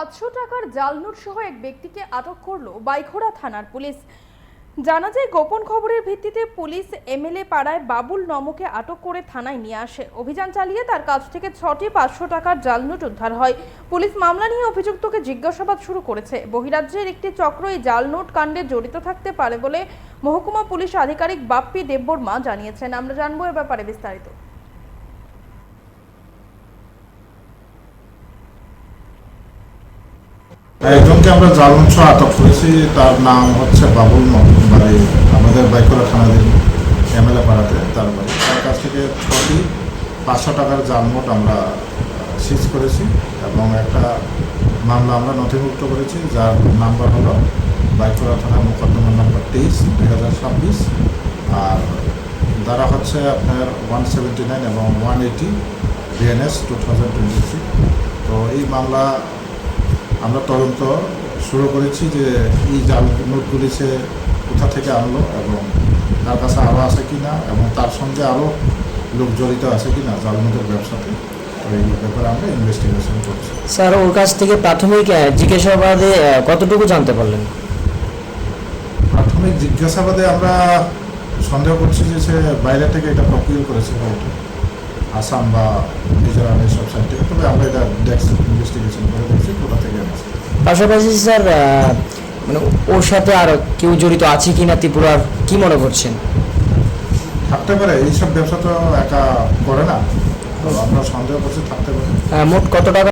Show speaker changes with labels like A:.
A: 500 টাকার জাল নোট সহ এক ব্যক্তিকে আটক করলো বাইখোড়া থানার পুলিশ। জানা যায়, গোপন খবরের ভিত্তিতে পুলিশ এমএলএ পাড়ায় বাবুল নমকে আটক করে থানায় নিয়ে আসে। অভিযান চালিয়ে তার কাছ থেকে 6টি 500 টাকার জাল নোট উদ্ধার হয়। পুলিশ মামলা নিয়ে অভিযুক্তকে জিজ্ঞাসাবাদ শুরু করেছে। বহিরাজ্যের একটি চক্র এই জাল নোট কাণ্ডে জড়িত থাকতে পারে বলে মহকুমা পুলিশ আধিকারিক বাপ্পি দেববর্মা জানিয়েছেন। আমরা জানবো এ ব্যাপারে বিস্তারিত।
B: একজনকে আমরা জাল নোট সহ আটক করেছি। তার নাম হচ্ছে বাবুল নমক, বাড়ি আমাদের বাইখোড়া থানাধীন এমএলএ পাড়াতে তার বাড়ি। তার কাছ থেকে 6টি 500 টাকার জাল নোট আমরা সিজ করেছি এবং একটা মামলা আমরা নথিভুক্ত করেছি, যার নাম্বার হলো বাইখোড়া থানা মোকদ্দমা নম্বর 23/2026 আর দ্বারা হচ্ছে আপনার 179 এবং 180 BNS 2023। তো এই মামলা আমরা তদন্ত শুরু করেছি যে এই জাল নোটগুলি সে কোথা থেকে আনলো এবং তার কাছে আরও আছে কি না এবং তার সঙ্গে আরও লোক জড়িত আছে কি না জাল নোটের ব্যবসাতে। তো এই ব্যাপারে আমরা ইনভেস্টিগেশন করছি।
C: স্যার, ওর কাছ থেকে প্রাথমিক জিজ্ঞাসাবাদে কতটুকু জানতে পারলেন?
B: প্রাথমিক জিজ্ঞাসাবাদে আমরা সন্দেহ করছি যে সে বাইরে থেকে এটা প্রক্রিয়া করেছে, হয়তো আসাম বা মিজোরাম এইসব সাইড থেকে। তবে আমরা এটা দেখছি, ইনভেস্টিগেশন করে দেখছি কোথা থেকে এনেছে।
C: পাশাপাশি স্যার, মানে ওর সাথে আর কেউ জড়িত আছে কিনা ত্রিপুরার, কি মনে করছেন?
B: থাকতে পারে, এইসব ব্যবসা তো একা করে না, তো আমরা সন্দেহ করছি থাকতে পারে।
C: মোট কত টাকা